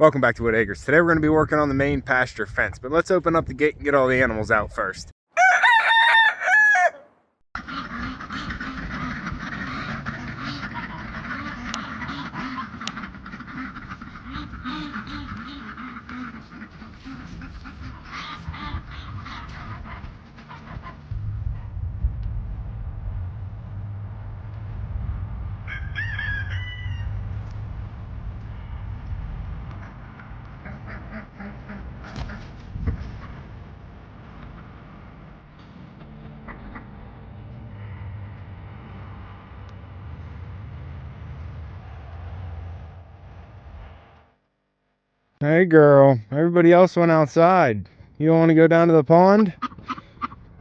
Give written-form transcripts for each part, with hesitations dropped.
Welcome back to Whitt Acres. Today we're going to be working on the main pasture fence, but let's open up the gate and get all the animals out first. Hey girl, everybody else went outside. You don't want to go down to the pond?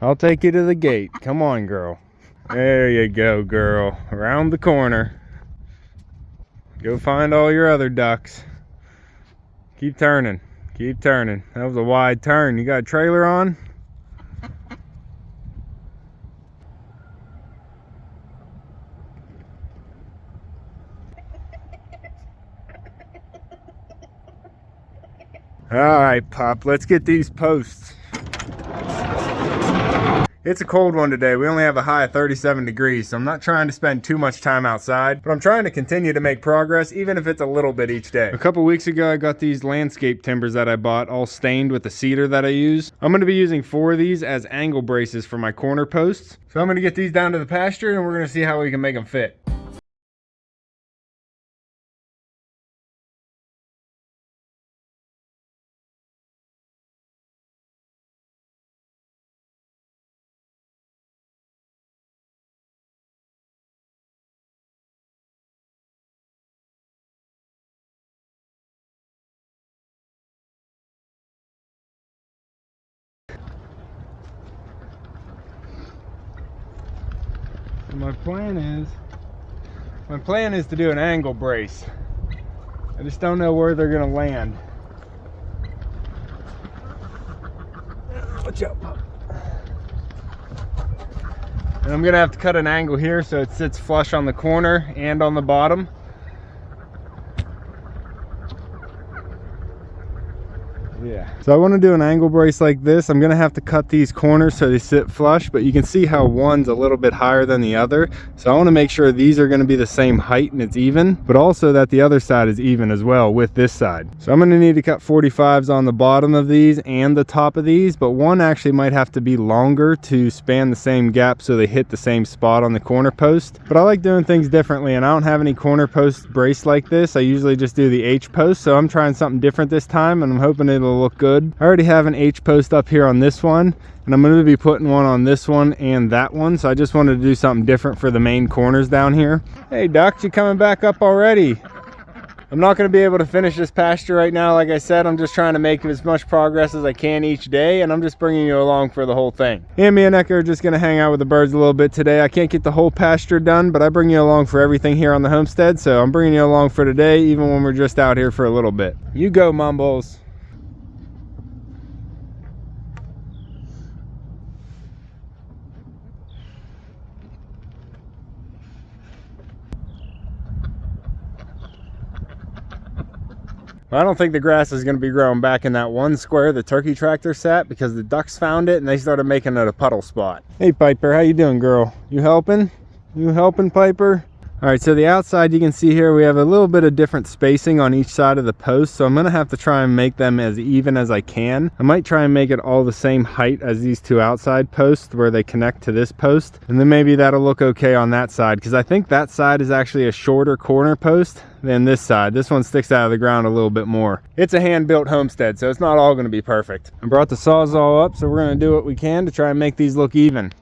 I'll take you to the gate. Come on, girl. There you go, girl. Around the corner. Go find all your other ducks. Keep turning. Keep turning. That was a wide turn. You got a trailer on? Alright, Pop, let's get these posts. It's a cold one today. We only have a high of 37 degrees, so I'm not trying to spend too much time outside, but I'm trying to continue to make progress, even if it's a little bit each day. A couple weeks ago, I got these landscape timbers that I bought, all stained with the cedar that I use. I'm going to be using 4 of these as angle braces for my corner posts. So I'm going to get these down to the pasture, and we're going to see how we can make them fit. My plan is to do an angle brace. I just don't know where they're gonna land. Watch out, Pop. And I'm gonna have to cut an angle here so it sits flush on the corner and on the bottom. Yeah. So I want to do an angle brace like this. I'm going to have to cut these corners so they sit flush, but you can see how one's a little bit higher than the other. So I want to make sure these are going to be the same height and it's even, but also that the other side is even as well with this side. So I'm going to need to cut 45s on the bottom of these and the top of these, but one actually might have to be longer to span the same gap so they hit the same spot on the corner post. But I like doing things differently, and I don't have any corner post brace like this. I usually just do the H post, so I'm trying something different this time, and I'm hoping it'll look good. I already have an H post up here on this one, and I'm going to be putting one on this one and that one, so I just wanted to do something different for the main corners down here. Hey duck, you coming back up already? I'm not going to be able to finish this pasture right now. Like I said, I'm just trying to make as much progress as I can each day, and I'm just bringing you along for the whole thing. Me and Eka are just going to hang out with the birds a little bit today. I can't get the whole pasture done, but I bring you along for everything here on the homestead, so I'm bringing you along for today, even when we're just out here for a little bit. You go, Mumbles. I don't think the grass is going to be growing back in that one square the turkey tractor sat, because the ducks found it and they started making it a puddle spot. Hey Piper, how you doing, girl? You helping? You helping, Piper? All right, so the outside, you can see here we have a little bit of different spacing on each side of the post, so I'm going to have to try and make them as even as I can. I might try and make it all the same height as these two outside posts where they connect to this post, and then maybe that'll look okay on that side, because I think that side is actually a shorter corner post than this side. This one sticks out of the ground a little bit more. It's a hand-built Homestead, so it's not all going to be perfect. I brought the Sawzall up, so we're going to do what we can to try and make these look even.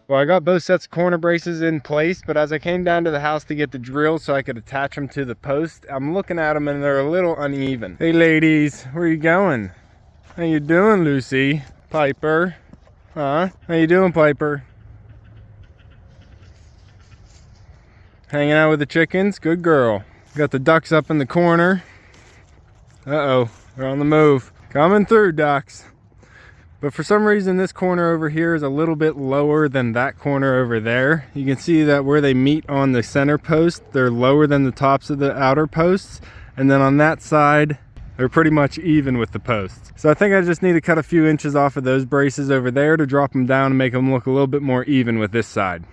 Well, I got both sets of corner braces in place, but as I came down to the house to get the drill so I could attach them to the post, I'm looking at them and they're a little uneven. Hey ladies, where you going? How you doing, Lucy? Piper? Huh? How you doing, Piper? Hanging out with the chickens? Good girl. Got the ducks up in the corner. Uh-oh, they're on the move. Coming through, ducks. But for some reason, this corner over here is a little bit lower than that corner over there. You can see that where they meet on the center post, they're lower than the tops of the outer posts. And then on that side, they're pretty much even with the posts. So I think I just need to cut a few inches off of those braces over there to drop them down and make them look a little bit more even with this side.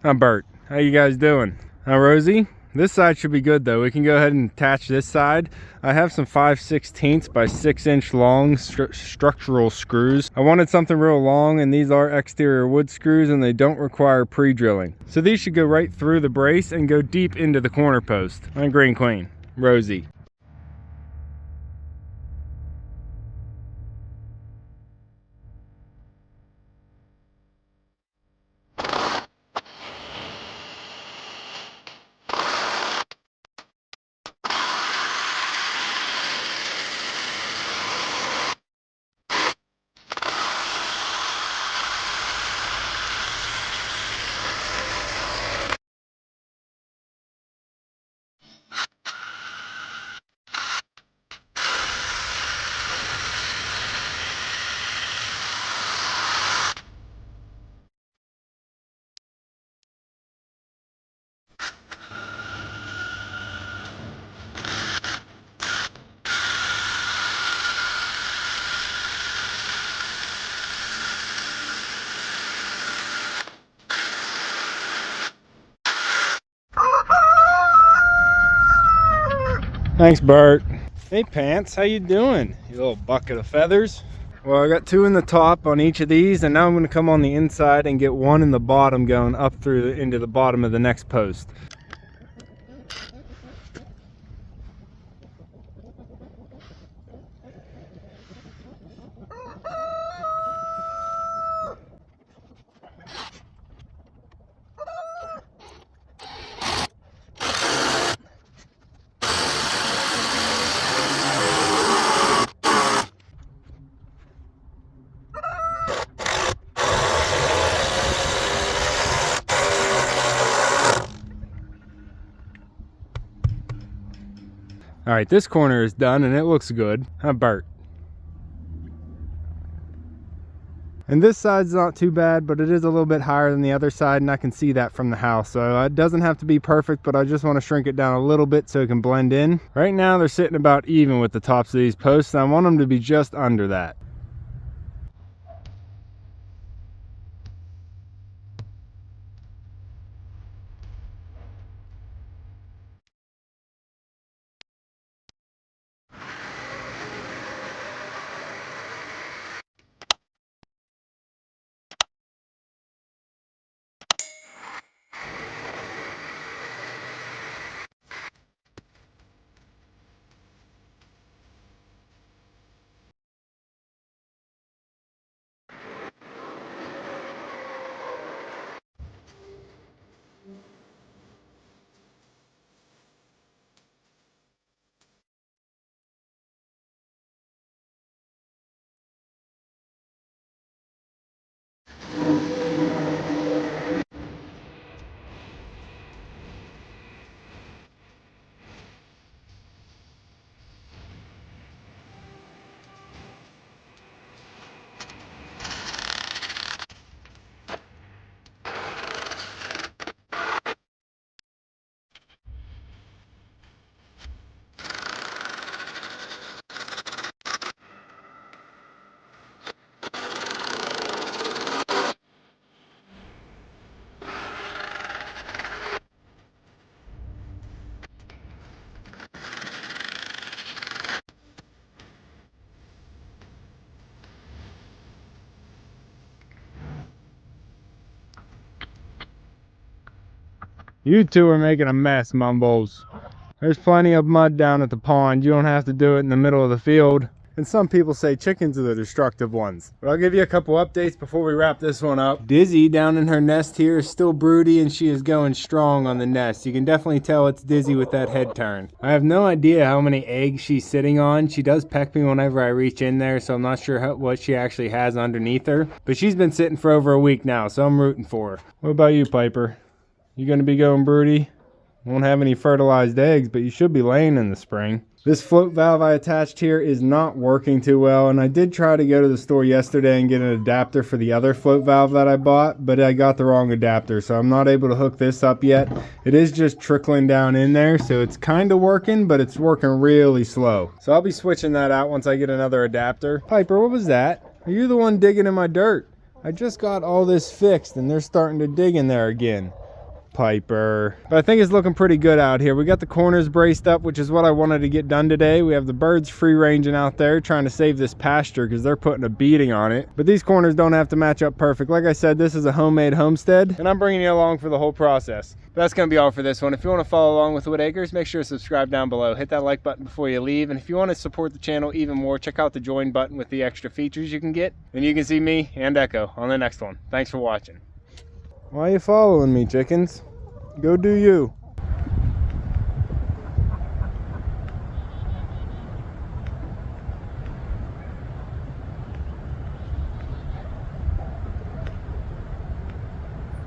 Hi, Bert. How you guys doing? Hi, Rosie. This side should be good though. We can go ahead and attach this side. I have some 5/16 by 6-inch long structural screws. I wanted something real long, and these are exterior wood screws and they don't require pre-drilling. So these should go right through the brace and go deep into the corner post. My Green Queen, Rosie. Thanks, Bert. Hey, Pants, how you doing? You little bucket of feathers. Well, I got 2 in the top on each of these, and now I'm going to come on the inside and get 1 in the bottom going up through into the bottom of the next post. All right, this corner is done and it looks good. Huh, Bert? And this side's not too bad, but it is a little bit higher than the other side, and I can see that from the house. So it doesn't have to be perfect, but I just want to shrink it down a little bit so it can blend in. Right now they're sitting about even with the tops of these posts, and I want them to be just under that. You two are making a mess, Mumbles. There's plenty of mud down at the pond. You don't have to do it in the middle of the field. And some people say chickens are the destructive ones. But I'll give you a couple updates before we wrap this one up. Dizzy down in her nest here is still broody, and she is going strong on the nest. You can definitely tell it's Dizzy with that head turn. I have no idea how many eggs she's sitting on. She does peck me whenever I reach in there, so I'm not sure what she actually has underneath her. But she's been sitting for over a week now, so I'm rooting for her. What about you, Piper? You gonna be going broody? Won't have any fertilized eggs, but you should be laying in the spring. This float valve I attached here is not working too well, and I did try to go to the store yesterday and get an adapter for the other float valve that I bought, but I got the wrong adapter, so I'm not able to hook this up yet. It is just trickling down in there, so it's kind of working, but it's working really slow. So I'll be switching that out once I get another adapter. Piper, what was that? Are you the one digging in my dirt? I just got all this fixed, and they're starting to dig in there again. Piper. But I think it's looking pretty good out here. We got the corners braced up, which is what I wanted to get done today. We have the birds free ranging out there trying to save this pasture because they're putting a beating on it. But these corners don't have to match up perfect. Like I said, this is a homemade homestead, and I'm bringing you along for the whole process. But that's going to be all for this one. If you want to follow along with Whitt Acres, make sure to subscribe down below. Hit that like button before you leave. And if you want to support the channel even more, check out the join button with the extra features you can get. And you can see me and Echo on the next one. Thanks for watching. Why are you following me, chickens? Go do you.